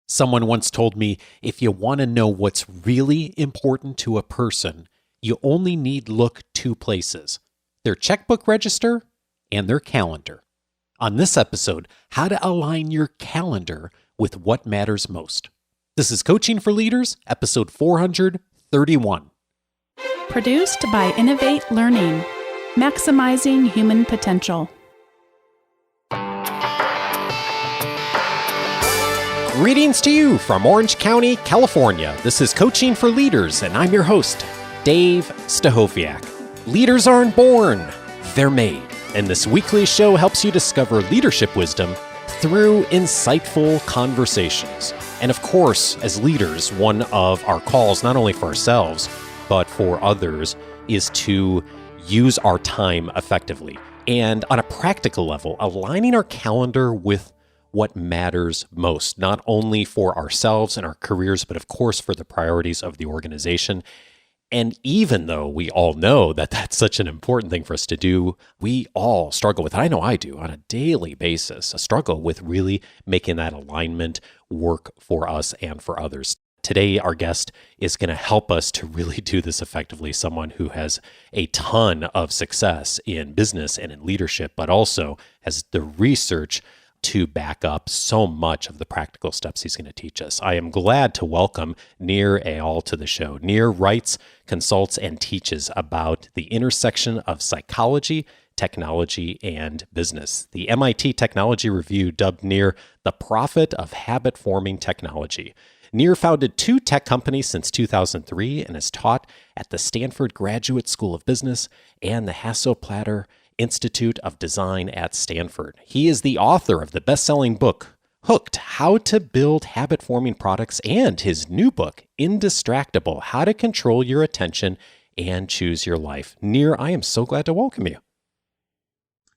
Someone once told me, if you want to know what's really important to a person, you only need look two places: their checkbook register and their calendar. On this episode, how to align your calendar with what matters most. This is Coaching for Leaders, episode 431. Produced by Innovate Learning, maximizing human potential. Greetings to you from Orange County, California. This is Coaching for Leaders, and I'm your host, Dave Stachowiak. Leaders aren't born, they're made. And this weekly show helps you discover leadership wisdom through insightful conversations. And of course, as leaders, one of our calls, not only for ourselves, but for others, is to use our time effectively. And on a practical level, aligning our calendar with what matters most, not only for ourselves and our careers, but of course for the priorities of the organization. And even though we all know that that's such an important thing for us to do, we all struggle with it. I know I do on a daily basis, a struggle with really making that alignment work for us and for others. Today, our guest is going to help us to really do this effectively, someone who has a ton of success in business and in leadership, but also has the research to back up so much of the practical steps he's going to teach us. I am glad to welcome Nir Eyal to the show. Nir writes, consults, and teaches about the intersection of psychology, technology, and business. The MIT Technology Review dubbed Nir the prophet of habit-forming technology. Nir founded 2 tech companies since 2003 and has taught at the Stanford Graduate School of Business and the Hasso-Plattner Institute of Design at Stanford. He is the author of the best-selling book, Hooked: How to Build Habit-Forming Products, and his new book, Indistractable: How to Control Your Attention and Choose Your Life. Nir, I am so glad to welcome you.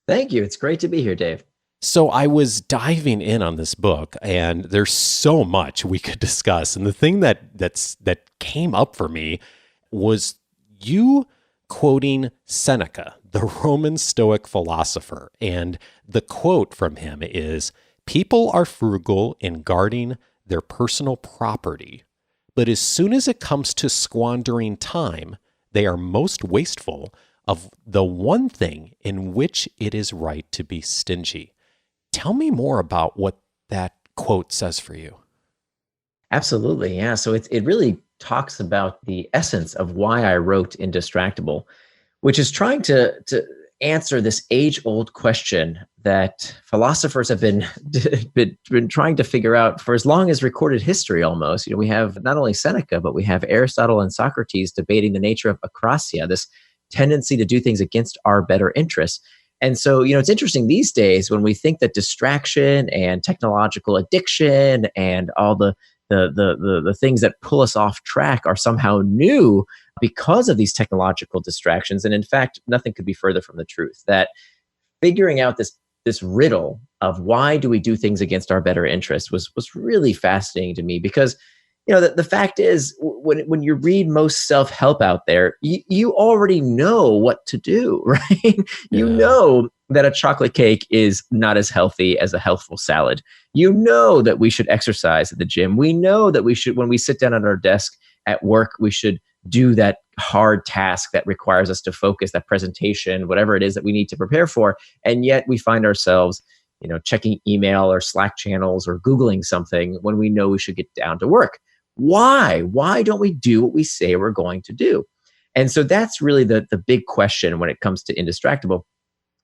Thank you. It's great to be here, Dave. So I was diving in on this book, and there's so much we could discuss. And the thing that came up for me was you quoting Seneca, the Roman Stoic philosopher. And the quote from him is, "People are frugal in guarding their personal property, but as soon as it comes to squandering time, they are most wasteful of the one thing in which it is right to be stingy." Tell me more about what that quote says for you. Absolutely. Yeah. So it really talks about the essence of why I wrote Indistractable, which is trying to answer this age-old question that philosophers have been trying to figure out for as long as recorded history almost. We have not only Seneca, but we have Aristotle and Socrates debating the nature of akrasia, this tendency to do things against our better interests. And so, it's interesting these days when we think that distraction and technological addiction and all the things that pull us off track are somehow new because of these technological distractions. And in fact, nothing could be further from the truth. That figuring out this riddle of why do we do things against our better interest was really fascinating to me, because the fact is, when you read most self-help out there, you already know what to do, right? Yeah. You know that a chocolate cake is not as healthy as a healthful salad. You know that we should exercise at the gym. We know that we should, when we sit down at our desk at work, we should do that hard task that requires us to focus, that presentation, whatever it is that we need to prepare for. And yet we find ourselves, checking email or Slack channels or Googling something when we know we should get down to work. Why? Why don't we do what we say we're going to do? And so that's really the big question when it comes to Indistractable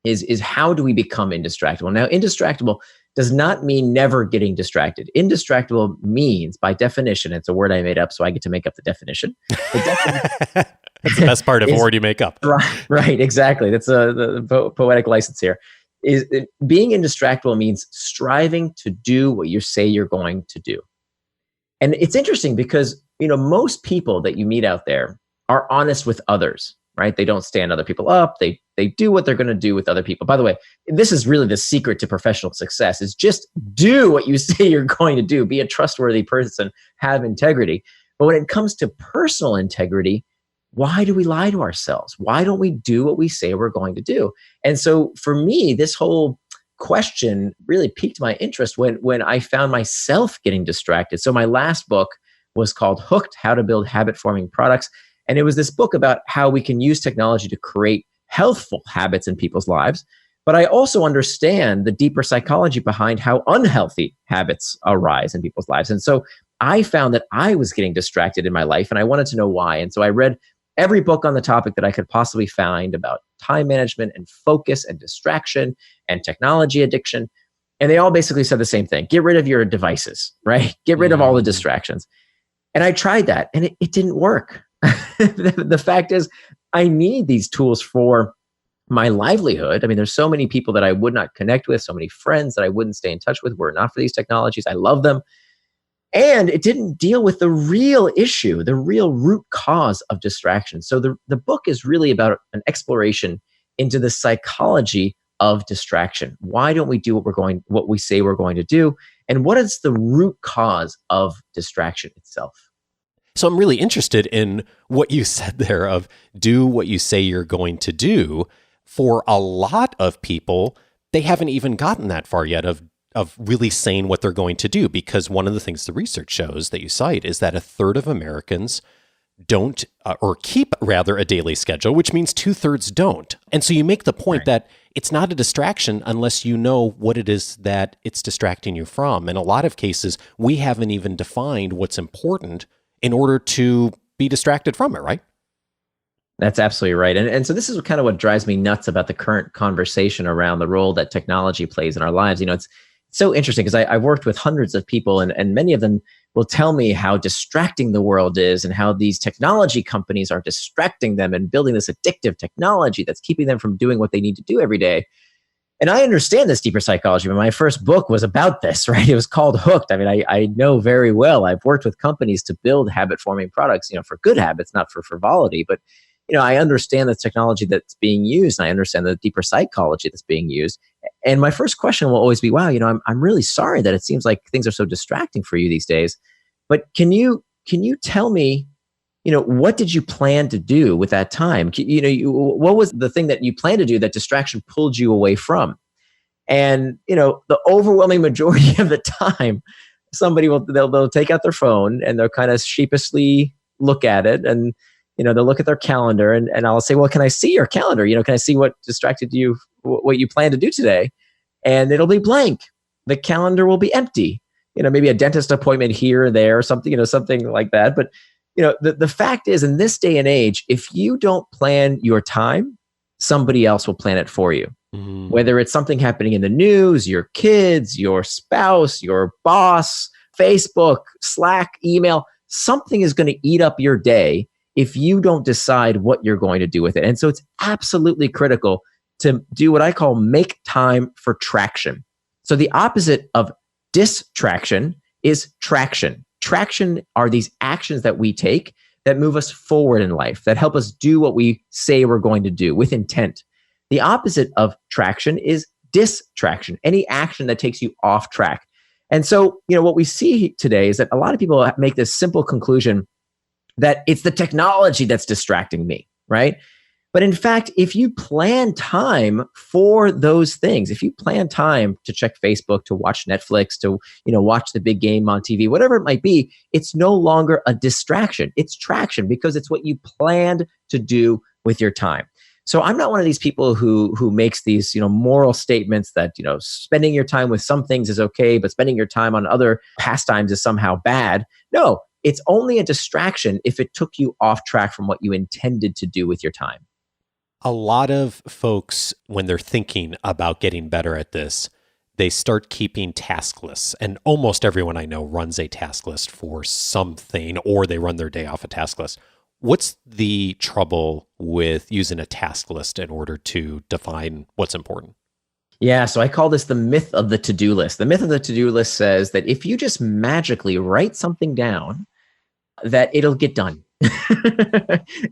is how do we become indistractable? Now, indistractable does not mean never getting distracted. Indistractable means, by definition, it's a word I made up, so I get to make up the definition. That's the best part of a word you make up. Right, exactly. That's the poetic license here. Being indistractable means striving to do what you say you're going to do. And it's interesting because, most people that you meet out there are honest with others, right? They don't stand other people up. They do what they're going to do with other people. By the way, this is really the secret to professional success, is just do what you say you're going to do. Be a trustworthy person, have integrity. But when it comes to personal integrity, why do we lie to ourselves? Why don't we do what we say we're going to do? And so for me, this whole question really piqued my interest when I found myself getting distracted. So my last book was called Hooked: How to Build Habit-Forming Products. And it was this book about how we can use technology to create healthful habits in people's lives. But I also understand the deeper psychology behind how unhealthy habits arise in people's lives. And so I found that I was getting distracted in my life, and I wanted to know why. And so I read every book on the topic that I could possibly find about time management and focus and distraction and technology addiction. And they all basically said the same thing: get rid of your devices, right? Get rid of all the distractions. And I tried that, and it didn't work. The fact is, I need these tools for my livelihood. I mean, there's so many people that I would not connect with, so many friends that I wouldn't stay in touch with were it not for these technologies. I love them. And it didn't deal with the real issue, the real root cause of distraction. So the book is really about an exploration into the psychology of distraction. Why don't we do what we say we're going to do? And what is the root cause of distraction itself? So I'm really interested in what you said there of do what you say you're going to do. For a lot of people, they haven't even gotten that far yet of really saying what they're going to do, because one of the things the research shows that you cite is that 1/3 of Americans don't or keep rather a daily schedule, which means 2/3 don't. And so you make the point that it's not a distraction unless you know what it is that it's distracting you from. In a lot of cases, we haven't even defined what's important in order to be distracted from it, right? That's absolutely right. And so this is kind of what drives me nuts about the current conversation around the role that technology plays in our lives. You know, it's so interesting because I've worked with hundreds of people, and many of them will tell me how distracting the world is and how these technology companies are distracting them and building this addictive technology that's keeping them from doing what they need to do every day. And I understand this deeper psychology, but my first book was about this, right? It was called Hooked. I mean, I know very well. I've worked with companies to build habit-forming products, you know, for good habits, not for frivolity. But, you know, I understand the technology that's being used, and I understand the deeper psychology that's being used. And my first question will always be, wow, you know, I'm really sorry that it seems like things are so distracting for you these days. But can you tell me, you know, what did you plan to do with that time? You know, what was the thing that you planned to do that distraction pulled you away from? And, you know, the overwhelming majority of the time, they'll take out their phone and they'll kind of sheepishly look at it, and, you know, they'll look at their calendar, and I'll say, well, can I see your calendar? You know, can I see what distracted you, what you plan to do today? And it'll be blank. The calendar will be empty. You know, maybe a dentist appointment here or there or something, you know, something like that. But, you know, the fact is, in this day and age, if you don't plan your time, somebody else will plan it for you. Mm. Whether it's something happening in the news, your kids, your spouse, your boss, Facebook, Slack, email, something is going to eat up your day if you don't decide what you're going to do with it. And so it's absolutely critical to do what I call make time for traction. So the opposite of distraction is traction. Traction are these actions that we take that move us forward in life, that help us do what we say we're going to do with intent. The opposite of traction is distraction, any action that takes you off track. And so, you know, what we see today is that a lot of people make this simple conclusion that it's the technology that's distracting me, right? But in fact, if you plan time for those things, if you plan time to check Facebook, to watch Netflix, to, you know, watch the big game on TV, whatever it might be, it's no longer a distraction. It's traction, because it's what you planned to do with your time. So I'm not one of these people who makes these, you know, moral statements that, you know, spending your time with some things is okay, but spending your time on other pastimes is somehow bad. No, it's only a distraction if it took you off track from what you intended to do with your time. A lot of folks, when they're thinking about getting better at this, they start keeping task lists. And almost everyone I know runs a task list for something, or they run their day off a task list. What's the trouble with using a task list in order to define what's important? Yeah, so I call this the myth of the to-do list. The myth of the to-do list says that if you just magically write something down, that it'll get done.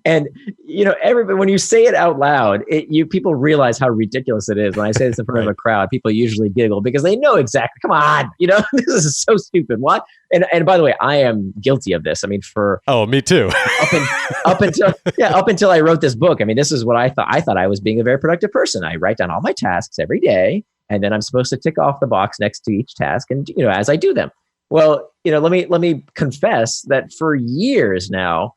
And, you know, everybody, when you say it out loud, people realize how ridiculous it is. When I say this in front of a crowd, people usually giggle because they know exactly, come on, you know, this is so stupid. What? And by the way, I am guilty of this. I mean, me too. up until I wrote this book. I mean, this is what I thought. I thought I was being a very productive person. I write down all my tasks every day, And then I'm supposed to tick off the box next to each task. And, as I do them. Well, let me confess that for years now,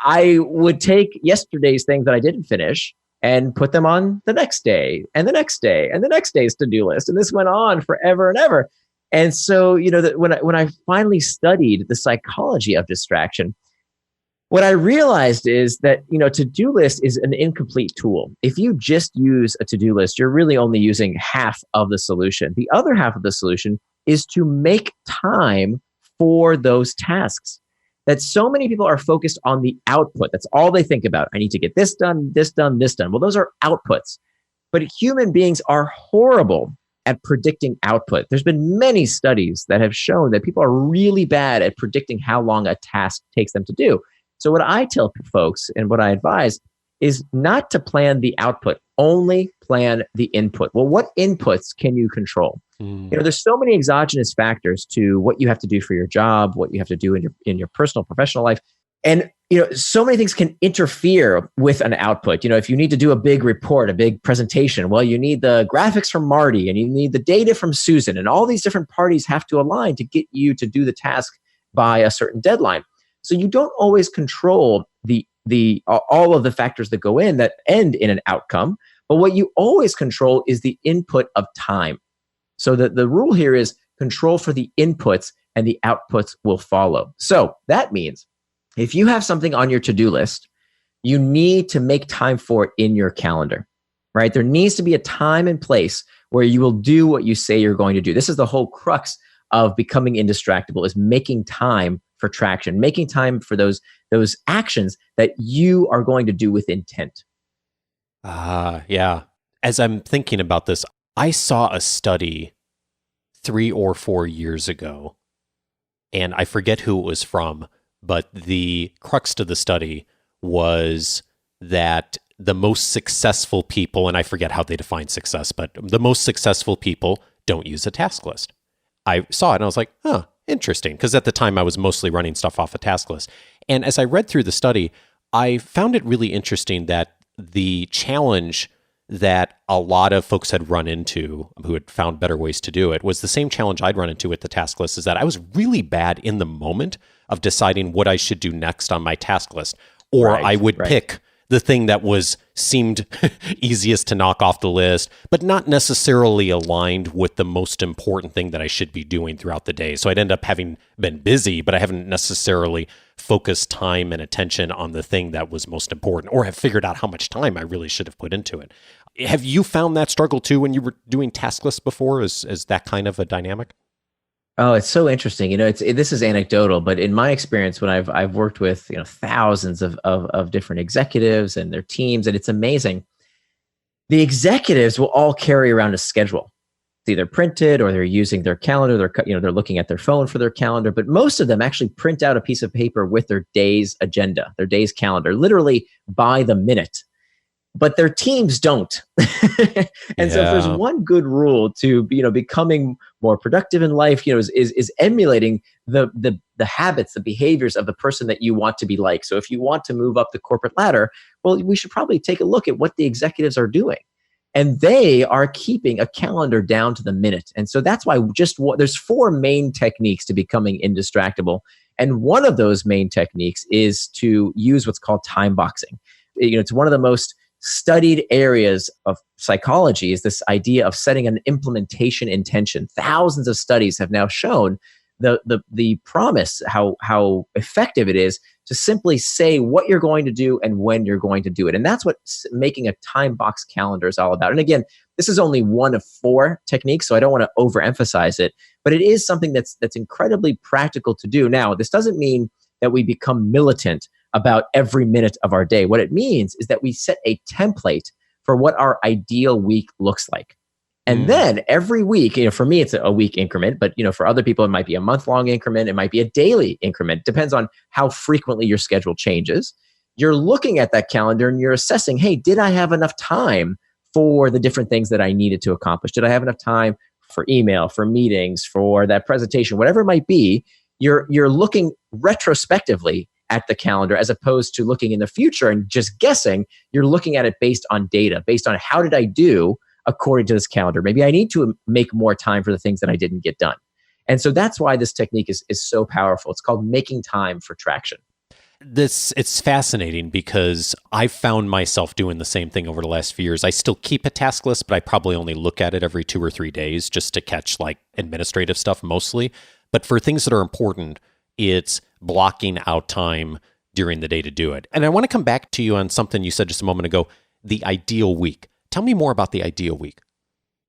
I would take yesterday's things that I didn't finish and put them on the next day and the next day and the next day's to-do list. And this went on forever and ever. And so, when I finally studied the psychology of distraction, what I realized is that, to-do list is an incomplete tool. If you just use a to-do list, you're really only using half of the solution. The other half of the solution is to make time for those tasks. That so many people are focused on the output. That's all they think about. I need to get this done, this done, this done. Well, those are outputs. But human beings are horrible at predicting output. There's been many studies that have shown that people are really bad at predicting how long a task takes them to do. So what I tell folks and what I advise is not to plan the output, only plan the input. Well, what inputs can you control? There's so many exogenous factors to what you have to do for your job, what you have to do in your personal, professional life. And, so many things can interfere with an output. If you need to do a big report, a big presentation, well, you need the graphics from Marty and you need the data from Susan, and all these different parties have to align to get you to do the task by a certain deadline. So you don't always control all of the factors that go in that end in an outcome. But what you always control is the input of time. So the rule here is control for the inputs and the outputs will follow. So that means if you have something on your to-do list, you need to make time for it in your calendar, right? There needs to be a time and place where you will do what you say you're going to do. This is the whole crux of becoming indistractable, is making time for traction, making time for those actions that you are going to do with intent. Yeah. As I'm thinking about this, I saw a study 3 or 4 years ago, and I forget who it was from, but the crux to the study was that the most successful people, and I forget how they define success, but the most successful people don't use a task list. I saw it and I was like, interesting, because at the time I was mostly running stuff off a task list. And as I read through the study, I found it really interesting that the challenge that a lot of folks had run into who had found better ways to do it was the same challenge I'd run into with the task list, is that I was really bad in the moment of deciding what I should do next on my task list. Or I would pick the thing that seemed easiest to knock off the list, but not necessarily aligned with the most important thing that I should be doing throughout the day. So I'd end up having been busy, but I haven't necessarily focused time and attention on the thing that was most important, or have figured out how much time I really should have put into it. Have you found that struggle too when you were doing task lists before? Is that kind of a dynamic? Oh, it's so interesting. This is anecdotal, but in my experience, when I've worked with thousands of different executives and their teams, and it's amazing. The executives will all carry around a schedule. It's either printed or they're using their calendar. They're looking at their phone for their calendar, but most of them actually print out a piece of paper with their day's agenda, their day's calendar, literally by the minute. But their teams don't. And so if there's one good rule to becoming more productive in life, is emulating the habits, the behaviors of the person that you want to be like. So if you want to move up the corporate ladder, well, we should probably take a look at what the executives are doing. And they are keeping a calendar down to the minute. And so that's why there's 4 main techniques to becoming indistractable. And one of those main techniques is to use what's called time boxing. It's one of the most studied areas of psychology, is this idea of setting an implementation intention. Thousands of studies have now shown the promise, how effective it is to simply say what you're going to do and when you're going to do it. And that's what making a time box calendar is all about. And again, this is only one of 4 techniques, so I don't want to overemphasize it, but it is something that's incredibly practical to do. Now, this doesn't mean that we become militant about every minute of our day. What it means is that we set a template for what our ideal week looks like. And then every week, for me, it's a week increment, but for other people, it might be a month-long increment. It might be a daily increment. Depends on how frequently your schedule changes. You're looking at that calendar and you're assessing, hey, did I have enough time for the different things that I needed to accomplish? Did I have enough time for email, for meetings, for that presentation, whatever it might be? You're looking retrospectively at the calendar as opposed to looking in the future and just guessing. You're looking at it based on data, based on how did I do according to this calendar. Maybe I need to make more time for the things that I didn't get done. And so that's why this technique is so powerful. It's called making time for traction. It's fascinating because I've found myself doing the same thing over the last few years. I still keep a task list, but I probably only look at it every 2 or 3 days just to catch like administrative stuff mostly. But for things that are important, it's blocking out time during the day to do it. And I want to come back to you on something you said just a moment ago, the ideal week. Tell me more about the ideal week.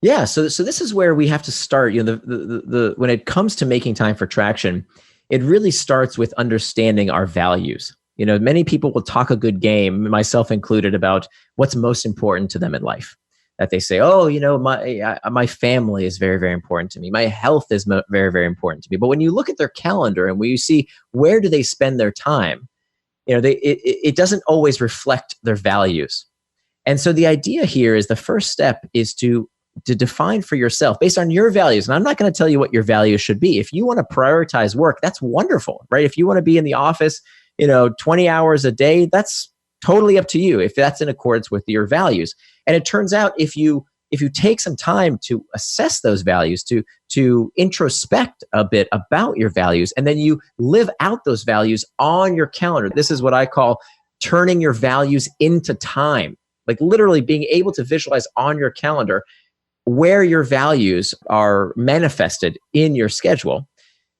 Yeah, so this is where we have to start. When it comes to making time for traction, it really starts with understanding our values. Many people will talk a good game, myself included, about what's most important to them in life. That they say, my family is very, very important to me. My health is very, very important to me. But when you look at their calendar and when you see where do they spend their time, it doesn't always reflect their values. And so the idea here is the first step is to define for yourself based on your values. And I'm not going to tell you what your values should be. If you want to prioritize work, that's wonderful, right? If you want to be in the office, 20 hours a day, that's totally up to you if that's in accordance with your values. And it turns out if you take some time to assess those values, to introspect a bit about your values, and then you live out those values on your calendar. This is what I call turning your values into time. Like literally being able to visualize on your calendar where your values are manifested in your schedule,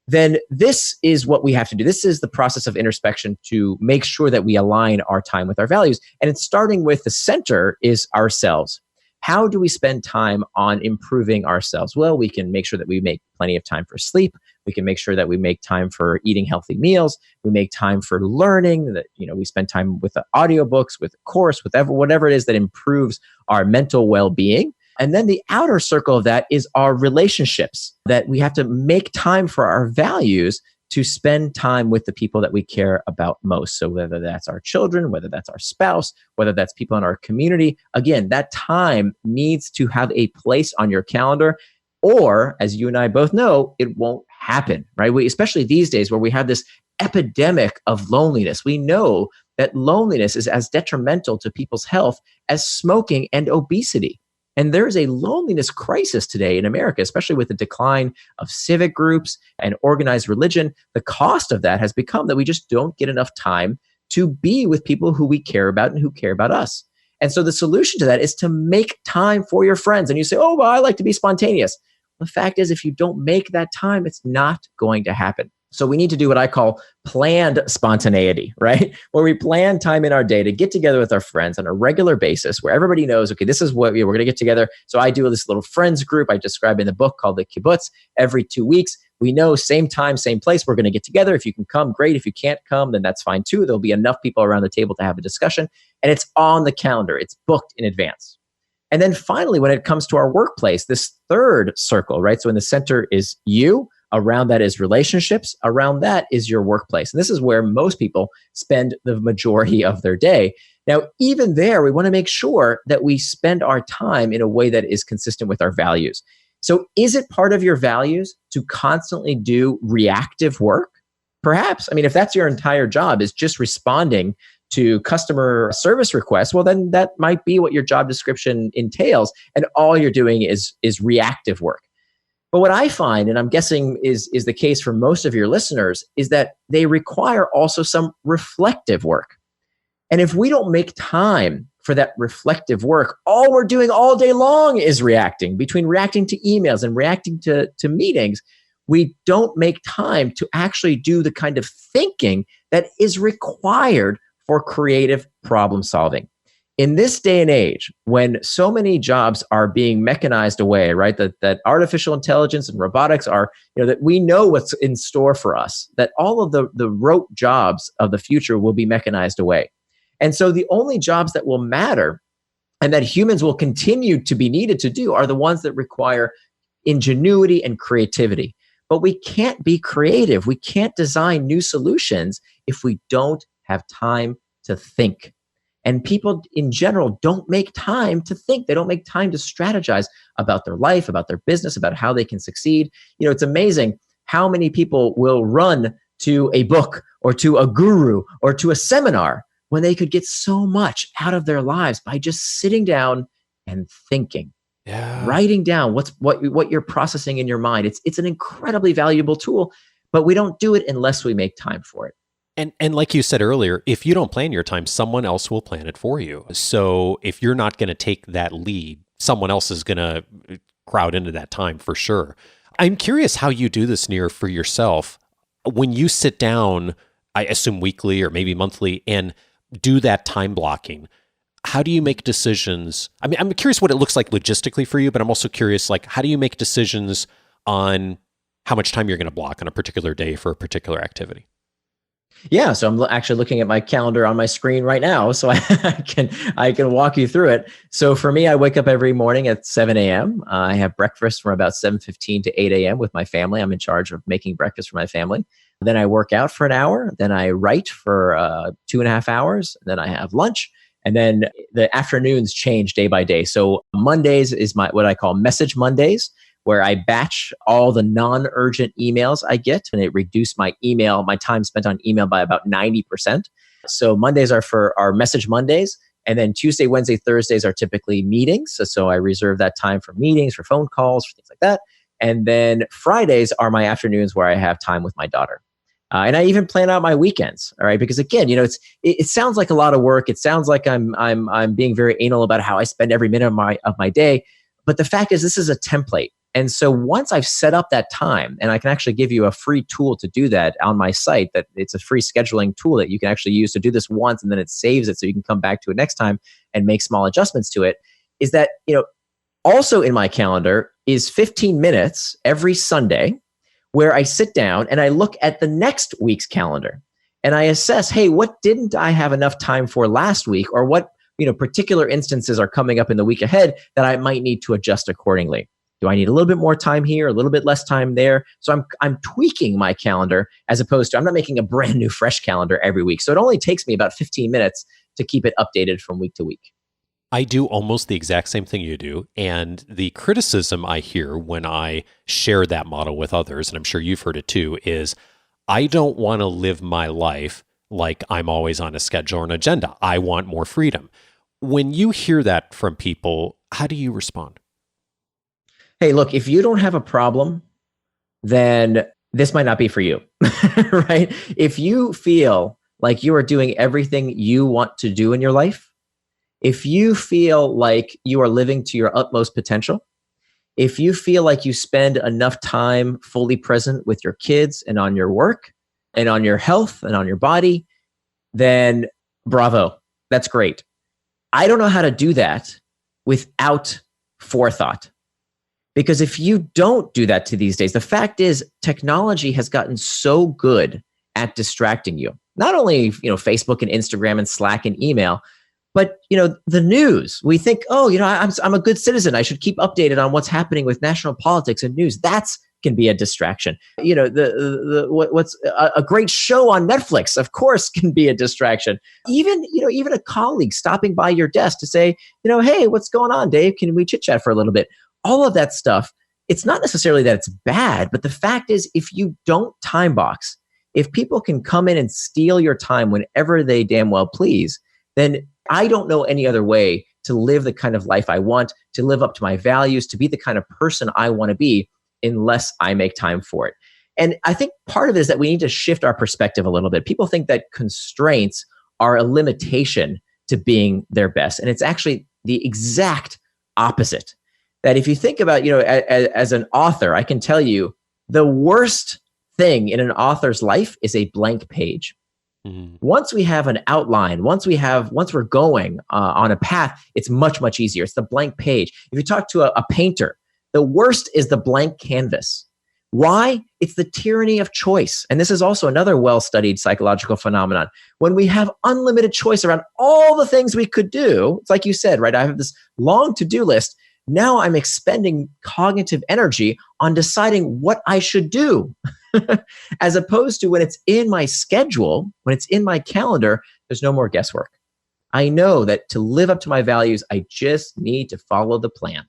then this is what we have to do. This is the process of introspection to make sure that we align our time with our values. And it's starting with the center is ourselves. How do we spend time on improving ourselves? Well, we can make sure that we make plenty of time for sleep. We can make sure that we make time for eating healthy meals. We make time for learning, that we spend time with the audiobooks, with a course, with whatever it is that improves our mental well-being. And then the outer circle of that is our relationships, that we have to make time for our values to spend time with the people that we care about most. So whether that's our children, whether that's our spouse, whether that's people in our community, again, that time needs to have a place on your calendar, or as you and I both know, it won't happen, right? Especially these days where we have this epidemic of loneliness. We know that loneliness is as detrimental to people's health as smoking and obesity. And there's a loneliness crisis today in America, especially with the decline of civic groups and organized religion. The cost of that has become that we just don't get enough time to be with people who we care about and who care about us. And so the solution to that is to make time for your friends. And you say, oh, well, I like to be spontaneous. The fact is, if you don't make that time, it's not going to happen. So we need to do what I call planned spontaneity, right? Where we plan time in our day to get together with our friends on a regular basis, where everybody knows, okay, this is what we're going to get together. So I do this little friends group I describe in the book called the kibbutz. Every 2 weeks, we know same time, same place, we're going to get together. If you can come, great. If you can't come, then that's fine too. There'll be enough people around the table to have a discussion. And it's on the calendar. It's booked in advance. And then finally, when it comes to our workplace, this third circle, right? So in the center is you. Around that is relationships. Around that is your workplace. And this is where most people spend the majority of their day. Now, even there, we want to make sure that we spend our time in a way that is consistent with our values. So is it part of your values to constantly do reactive work? Perhaps. I mean, if that's your entire job is just responding to customer service requests, well, then that might be what your job description entails. And all you're doing is reactive work. But what I find, and I'm guessing is the case for most of your listeners, is that they require also some reflective work. And if we don't make time for that reflective work, all we're doing all day long is reacting. Between reacting to emails and reacting to meetings, we don't make time to actually do the kind of thinking that is required for creative problem solving. In this day and age, when so many jobs are being mechanized away, right? That artificial intelligence and robotics are, that we know what's in store for us, that all of the rote jobs of the future will be mechanized away. And so the only jobs that will matter and that humans will continue to be needed to do are the ones that require ingenuity and creativity. But we can't be creative. We can't design new solutions if we don't have time to think. And people in general don't make time to think. They don't make time to strategize about their life, about their business, about how they can succeed. It's amazing how many people will run to a book or to a guru or to a seminar when they could get so much out of their lives by just sitting down and thinking. Yeah. Writing down what you're processing in your mind. It's an incredibly valuable tool, but we don't do it unless we make time for it. And like you said earlier, if you don't plan your time, someone else will plan it for you. So if you're not going to take that lead, someone else is going to crowd into that time for sure. I'm curious how you do this, Nir, for yourself. When you sit down, I assume weekly or maybe monthly, and do that time blocking, how do you make decisions? I mean, I'm curious what it looks like logistically for you, but I'm also curious, like, how do you make decisions on how much time you're going to block on a particular day for a particular activity? Yeah, so I'm actually looking at my calendar on my screen right now, so I can walk you through it. So for me, I wake up every morning at 7 a.m. I have breakfast from about 7:15 to 8 a.m. with my family. I'm in charge of making breakfast for my family. Then I work out for an hour. Then I write for 2.5 hours. Then I have lunch. And then the afternoons change day by day. So Mondays is what I call message Mondays, where I batch all the non-urgent emails I get, and it reduced my time spent on email by about 90%. So Mondays are for our message Mondays. And then Tuesday, Wednesday, Thursdays are typically meetings. So I reserve that time for meetings, for phone calls, for things like that. And then Fridays are my afternoons where I have time with my daughter. And I even plan out my weekends, all right? Because again, it sounds like a lot of work. It sounds like I'm being very anal about how I spend every minute of my day. But the fact is, this is a template. And so once I've set up that time, and I can actually give you a free tool to do that on my site, that it's a free scheduling tool that you can actually use to do this once, and then it saves it so you can come back to it next time and make small adjustments to it, is that, also in my calendar is 15 minutes every Sunday where I sit down and I look at the next week's calendar and I assess, hey, what didn't I have enough time for last week, or what particular instances are coming up in the week ahead that I might need to adjust accordingly. Do I need a little bit more time here, a little bit less time there? So I'm tweaking my calendar, as opposed to, I'm not making a brand new fresh calendar every week. So it only takes me about 15 minutes to keep it updated from week to week. I do almost the exact same thing you do. And the criticism I hear when I share that model with others, and I'm sure you've heard it too, is I don't want to live my life like I'm always on a schedule or an agenda. I want more freedom. When you hear that from people, how do you respond? Hey, look, if you don't have a problem, then this might not be for you, right? If you feel like you are doing everything you want to do in your life, if you feel like you are living to your utmost potential, if you feel like you spend enough time fully present with your kids and on your work and on your health and on your body, then bravo, that's great. I don't know how to do that without forethought. Because if you don't do that to these days, the fact is technology has gotten so good at distracting you. Not only, Facebook and Instagram and Slack and email, but, the news. We think, I'm a good citizen. I should keep updated on what's happening with national politics and news. That's can be a distraction. What's a great show on Netflix, of course, can be a distraction. Even a colleague stopping by your desk to say, hey, what's going on, Dave? Can we chit chat for a little bit? All of that stuff, it's not necessarily that it's bad, but the fact is, if you don't time box, if people can come in and steal your time whenever they damn well please, then I don't know any other way to live the kind of life I want, to live up to my values, to be the kind of person I want to be, unless I make time for it. And I think part of it is that we need to shift our perspective a little bit. People think that constraints are a limitation to being their best. And it's actually the exact opposite. That if you think about, as an author, I can tell you the worst thing in an author's life is a blank page. Mm-hmm. Once we have an outline, once we're going on a path, it's much, much easier. It's the blank page. If you talk to a painter, the worst is the blank canvas. Why? It's the tyranny of choice. And this is also another well-studied psychological phenomenon. When we have unlimited choice around all the things we could do, it's like you said, right? I have this long to-do list. Now I'm expending cognitive energy on deciding what I should do, as opposed to when it's in my schedule, when it's in my calendar, there's no more guesswork. I know that to live up to my values, I just need to follow the plan.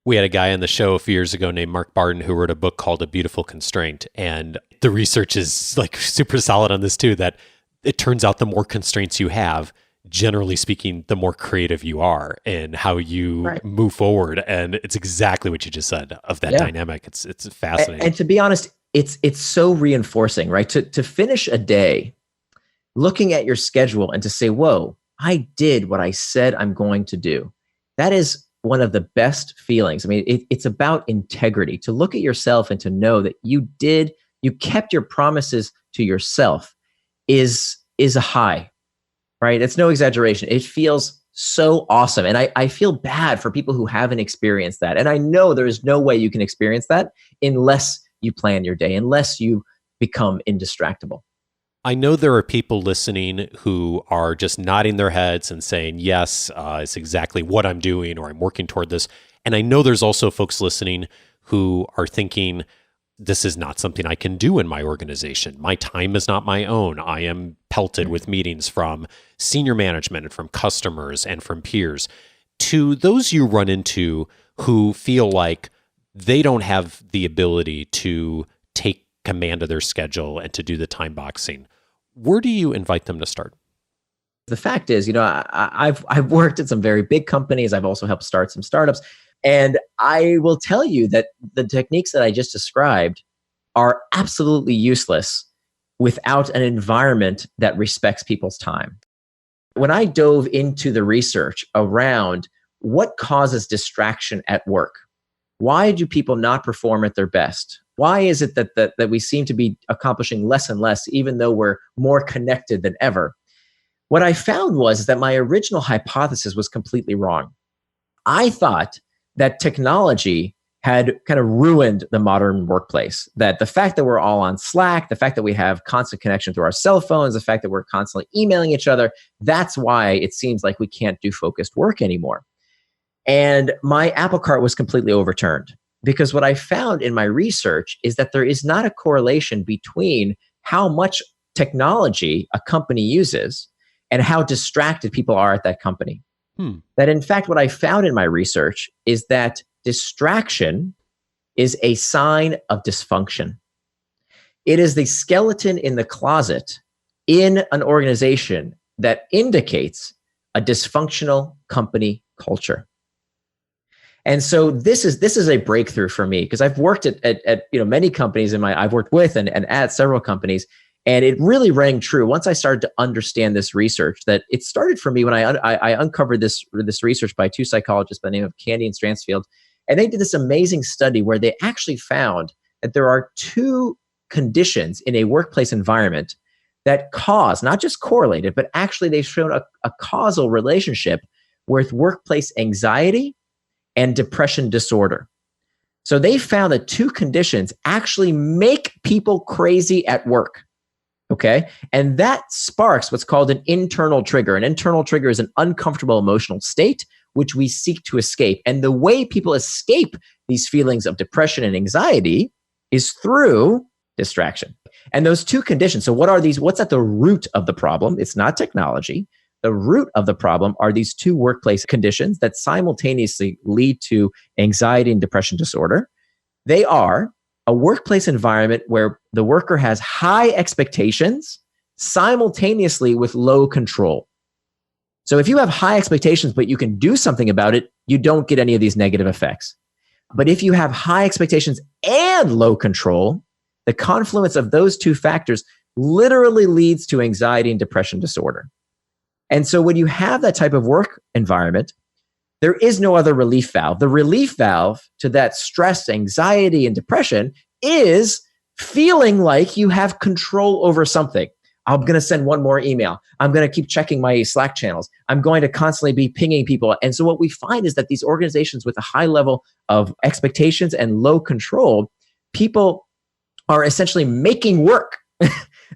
We had a guy on the show a few years ago named Mark Barden who wrote a book called A Beautiful Constraint. And the research is like super solid on this too, that it turns out the more constraints you have, generally speaking, the more creative you are in how you Right. move forward. And it's exactly what you just said of that dynamic. It's fascinating. And to be honest, it's so reinforcing, right? To finish a day looking at your schedule and to say, whoa, I did what I said I'm going to do. That is one of the best feelings. I mean, it's about integrity, to look at yourself and to know that you kept your promises to yourself is a high, right? It's no exaggeration. It feels so awesome. And I feel bad for people who haven't experienced that. And I know there's no way you can experience that unless you plan your day, unless you become indistractable. I know there are people listening who are just nodding their heads and saying, yes, it's exactly what I'm doing, or I'm working toward this. And I know there's also folks listening who are thinking, this is not something I can do in my organization. My time is not my own. I am pelted with meetings from senior management and from customers and from peers. To those you run into who feel like they don't have the ability to take command of their schedule and to do the time boxing, where do you invite them to start? The fact is, I've worked at some very big companies. I've also helped start some startups. And I will tell you that the techniques that I just described are absolutely useless without an environment that respects people's time. When I dove into the research around what causes distraction at work, why do people not perform at their best? Why is it that we seem to be accomplishing less and less, even though we're more connected than ever? What I found was that my original hypothesis was completely wrong. I thought that technology had kind of ruined the modern workplace, that the fact that we're all on Slack, the fact that we have constant connection through our cell phones, the fact that we're constantly emailing each other, that's why it seems like we can't do focused work anymore. And my apple cart was completely overturned, because what I found in my research is that there is not a correlation between how much technology a company uses and how distracted people are at that company. That in fact, what I found in my research is that distraction is a sign of dysfunction. It is the skeleton in the closet in an organization that indicates a dysfunctional company culture. And so this is a breakthrough for me, because I've worked at many companies I've worked with and at several companies, and it really rang true once I started to understand this research. That it started for me when I uncovered this research by two psychologists by the name of Candy and Stransfield, and they did this amazing study where they actually found that there are two conditions in a workplace environment that cause, not just correlated, but actually they've shown a causal relationship with workplace anxiety and depression disorder. So they found that two conditions actually make people crazy at work. Okay. And that sparks what's called an internal trigger. An internal trigger is an uncomfortable emotional state which we seek to escape. And the way people escape these feelings of depression and anxiety is through distraction. And those two conditions, so what are these? What's at the root of the problem? It's not technology. The root of the problem are these two workplace conditions that simultaneously lead to anxiety and depression disorder. They are a workplace environment where the worker has high expectations simultaneously with low control. So if you have high expectations, but you can do something about it, you don't get any of these negative effects. But if you have high expectations and low control, the confluence of those two factors literally leads to anxiety and depression disorder. And so when you have that type of work environment, there is no other relief valve. The relief valve to that stress, anxiety, and depression is feeling like you have control over something. I'm going to send one more email. I'm going to keep checking my Slack channels. I'm going to constantly be pinging people. And so what we find is that these organizations with a high level of expectations and low control, people are essentially making work.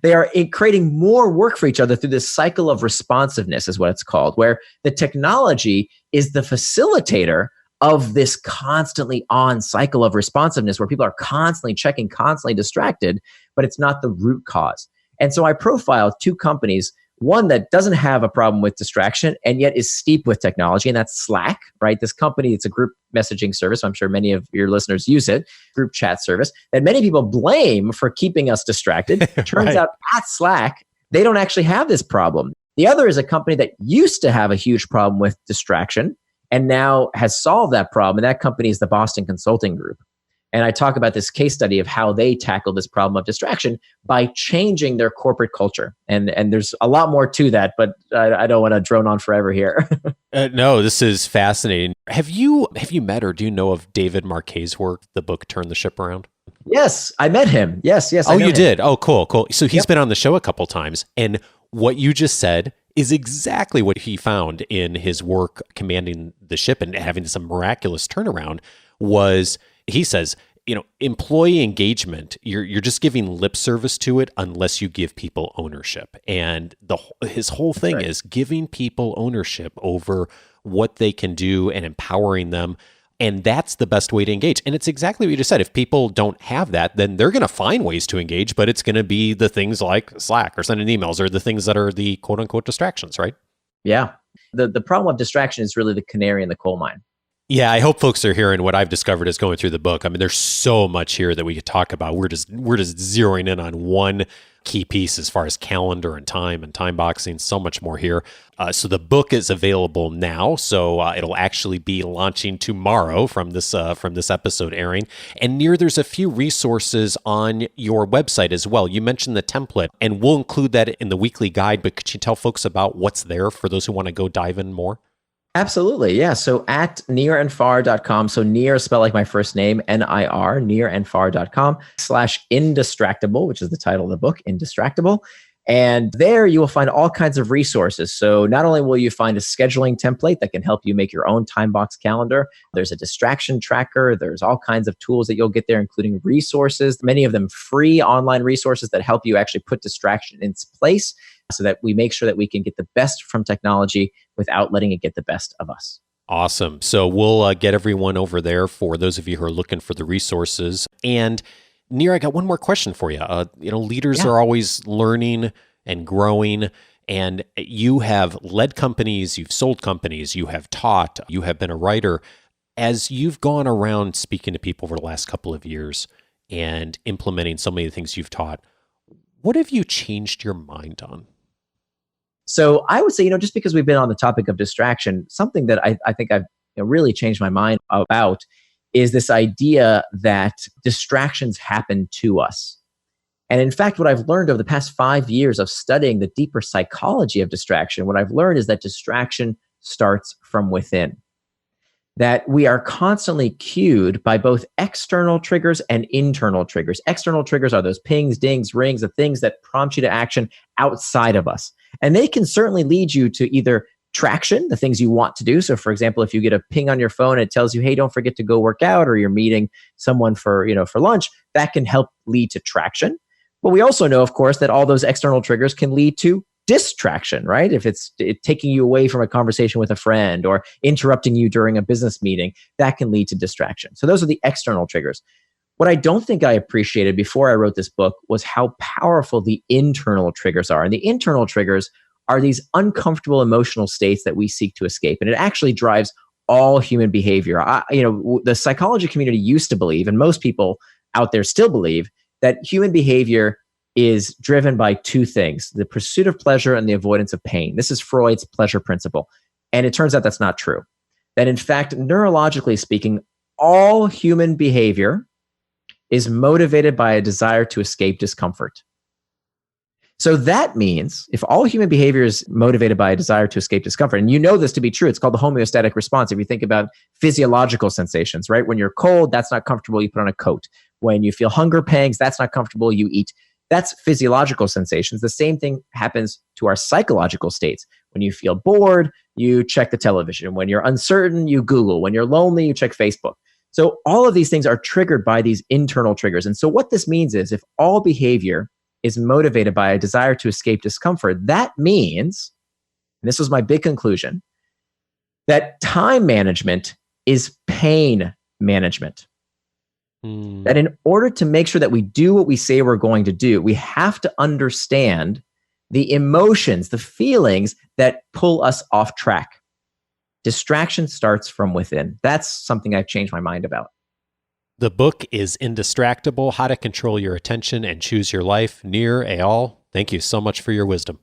They are creating more work for each other through this cycle of responsiveness, is what it's called, where the technology is the facilitator of this constantly on cycle of responsiveness, where people are constantly checking, constantly distracted, but it's not the root cause. And so I profiled two companies, one that doesn't have a problem with distraction and yet is steep with technology, and that's Slack, right? This company, it's a group messaging service. I'm sure many of your listeners use it, group chat service, that many people blame for keeping us distracted. Turns Right. out at Slack, they don't actually have this problem. The other is a company that used to have a huge problem with distraction and now has solved that problem. And that company is the Boston Consulting Group. And I talk about this case study of how they tackled this problem of distraction by changing their corporate culture. And there's a lot more to that, but I don't want to drone on forever here. No, this is fascinating. Have you met or do you know of David Marquet's work, the book Turn the Ship Around? Yes, I met him. Yes. Oh, I know you him. did? Oh, cool. So he's been on the show a couple times. And what you just said is exactly what he found in his work commanding the ship and having some miraculous turnaround was, he says, employee engagement, you're just giving lip service to it unless you give people ownership. And his whole thing is giving people ownership over what they can do and empowering them. And that's the best way to engage. And it's exactly what you just said. If people don't have that, then they're going to find ways to engage, but it's going to be the things like Slack or sending emails or the things that are the quote unquote distractions, right? Yeah. The problem of distraction is really the canary in the coal mine. Yeah, I hope folks are hearing what I've discovered as going through the book. I mean, there's so much here that we could talk about. We're just zeroing in on one key piece as far as calendar and time boxing. So much more here. So the book is available now. So it'll actually be launching tomorrow from this episode airing. And Nir, there's a few resources on your website as well. You mentioned the template, and we'll include that in the weekly guide. But could you tell folks about what's there for those who want to go dive in more? Absolutely. Yeah. So at nirandfar.com. So Nir spelled like my first name, Nir, nirandfar.com/indistractable, which is the title of the book, Indistractable. And there you will find all kinds of resources. So not only will you find a scheduling template that can help you make your own time box calendar, there's a distraction tracker. There's all kinds of tools that you'll get there, including resources, many of them free online resources that help you actually put distraction in its place so that we make sure that we can get the best from technology without letting it get the best of us. Awesome. So we'll get everyone over there for those of you who are looking for the resources. And Nir, I got one more question for you. Leaders are always learning and growing, and you have led companies, you've sold companies, you have taught, you have been a writer. As you've gone around speaking to people over the last couple of years and implementing so many of the things you've taught, what have you changed your mind on? So I would say, just because we've been on the topic of distraction, something that I think I've really changed my mind about is this idea that distractions happen to us. And in fact, what I've learned over the past 5 years of studying the deeper psychology of distraction, what I've learned is that distraction starts from within. That we are constantly cued by both external triggers and internal triggers. External triggers are those pings, dings, rings, the things that prompt you to action outside of us. And they can certainly lead you to either traction, the things you want to do. So for example, if you get a ping on your phone and it tells you, hey, don't forget to go work out, or you're meeting someone for lunch, that can help lead to traction. But we also know, of course, that all those external triggers can lead to distraction, right? If it's taking you away from a conversation with a friend or interrupting you during a business meeting, that can lead to distraction. So those are the external triggers. What I don't think I appreciated before I wrote this book was how powerful the internal triggers are. And the internal triggers are these uncomfortable emotional states that we seek to escape. And it actually drives all human behavior. The psychology community used to believe, and most people out there still believe, that human behavior is driven by two things: the pursuit of pleasure and the avoidance of pain. This is Freud's pleasure principle. And it turns out that's not true. That in fact, neurologically speaking, all human behavior is motivated by a desire to escape discomfort. So that means if all human behavior is motivated by a desire to escape discomfort, and you know this to be true, it's called the homeostatic response. If you think about physiological sensations, right? When you're cold, that's not comfortable, you put on a coat. When you feel hunger pangs, that's not comfortable, you eat. That's physiological sensations. The same thing happens to our psychological states. When you feel bored, you check the television. When you're uncertain, you Google. When you're lonely, you check Facebook. So all of these things are triggered by these internal triggers. And so what this means is if all behavior is motivated by a desire to escape discomfort, that means, and this was my big conclusion, that time management is pain management. That in order to make sure that we do what we say we're going to do, we have to understand the emotions, the feelings that pull us off track. Distraction starts from within. That's something I've changed my mind about. The book is Indistractable: How to Control Your Attention and Choose Your Life. Nir Eyal, thank you so much for your wisdom.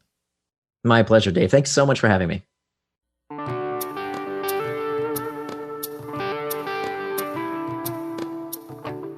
My pleasure, Dave. Thanks so much for having me.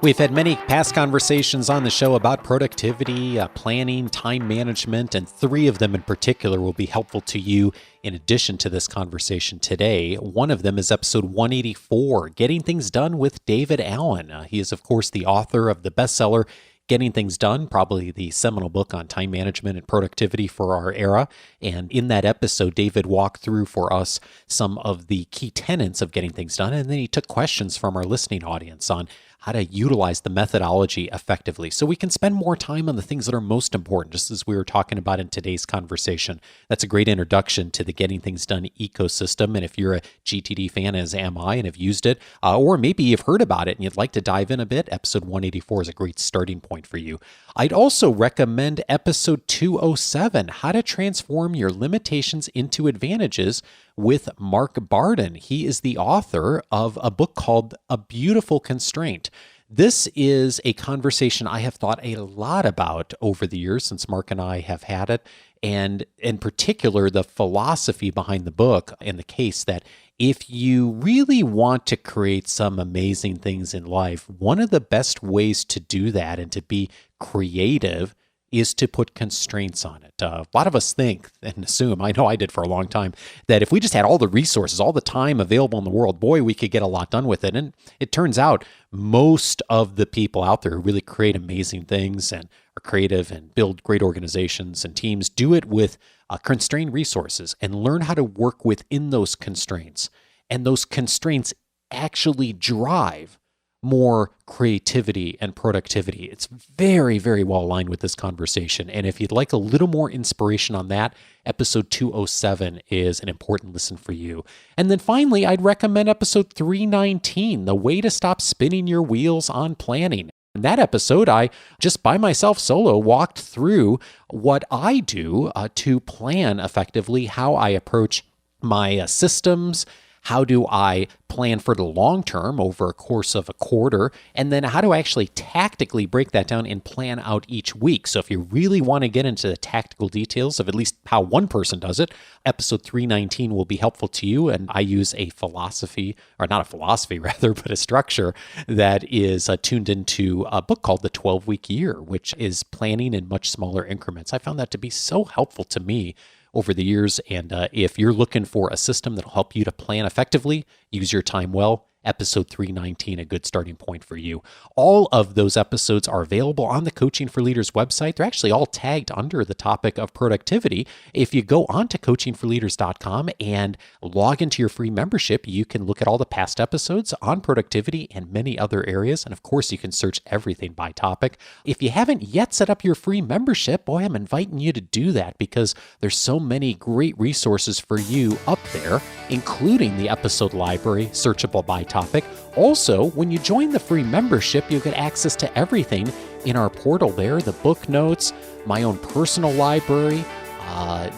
We've had many past conversations on the show about productivity, planning, time management, and 3 of them in particular will be helpful to you in addition to this conversation today. One of them is episode 184, Getting Things Done with David Allen. He is, of course, the author of the bestseller, Getting Things Done, probably the seminal book on time management and productivity for our era. And in that episode, David walked through for us some of the key tenets of getting things done. And then he took questions from our listening audience on how to utilize the methodology effectively so we can spend more time on the things that are most important, just as we were talking about in today's conversation. That's a great introduction to the Getting Things Done ecosystem. And if you're a GTD fan, as am I, and have used it, or maybe you've heard about it and you'd like to dive in a bit, episode 184 is a great starting point for you. I'd also recommend episode 207, How to Transform Your Limitations into Advantages, with Mark Barden. He is the author of a book called A Beautiful Constraint. This is a conversation I have thought a lot about over the years since Mark and I have had it, and in particular, the philosophy behind the book and the case that if you really want to create some amazing things in life, one of the best ways to do that and to be creative is to put constraints on it. A lot of us think and assume, I know I did for a long time, that if we just had all the resources, all the time available in the world, boy, we could get a lot done with it. And it turns out most of the people out there who really create amazing things and are creative and build great organizations and teams do it with constrained resources and learn how to work within those constraints. And those constraints actually drive more creativity and productivity. It's very, very well aligned with this conversation. And if you'd like a little more inspiration on that, episode 207 is an important listen for you. And then finally, I'd recommend episode 319, The Way to Stop Spinning Your Wheels on Planning. In that episode, I just by myself solo walked through what I do to plan effectively, how I approach my systems. How do I plan for the long term over a course of a quarter? And then how do I actually tactically break that down and plan out each week? So if you really want to get into the tactical details of at least how one person does it, episode 319 will be helpful to you. And I use a philosophy, or not a philosophy rather, but a structure that is tuned into a book called The 12-Week Year, which is planning in much smaller increments. I found that to be so helpful to me over the years. And if you're looking for a system that'll help you to plan effectively, use your time well, episode 319, a good starting point for you. All of those episodes are available on the Coaching for Leaders website. They're actually all tagged under the topic of productivity. If you go on to coachingforleaders.com and log into your free membership, you can look at all the past episodes on productivity and many other areas. And of course, you can search everything by topic. If you haven't yet set up your free membership, boy, I'm inviting you to do that because there's so many great resources for you up there, including the episode library, searchable by topic. Also, when you join the free membership, you'll get access to everything in our portal there, the book notes, my own personal library,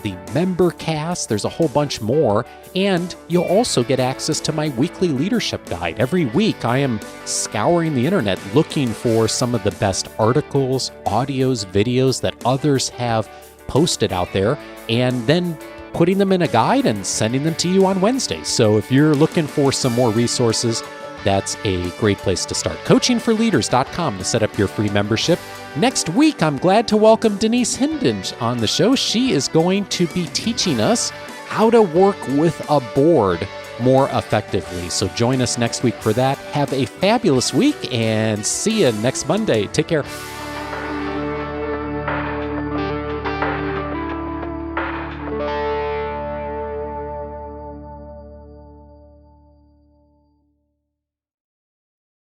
the member cast, there's a whole bunch more, and you'll also get access to my weekly leadership guide. Every week, I am scouring the internet looking for some of the best articles, audios, videos that others have posted out there, and then putting them in a guide and sending them to you on Wednesdays. So if you're looking for some more resources, that's a great place to start. Coachingforleaders.com to set up your free membership. Next week, I'm glad to welcome Denise Hindinge on the show. She is going to be teaching us how to work with a board more effectively. So join us next week for that. Have a fabulous week and see you next Monday. Take care.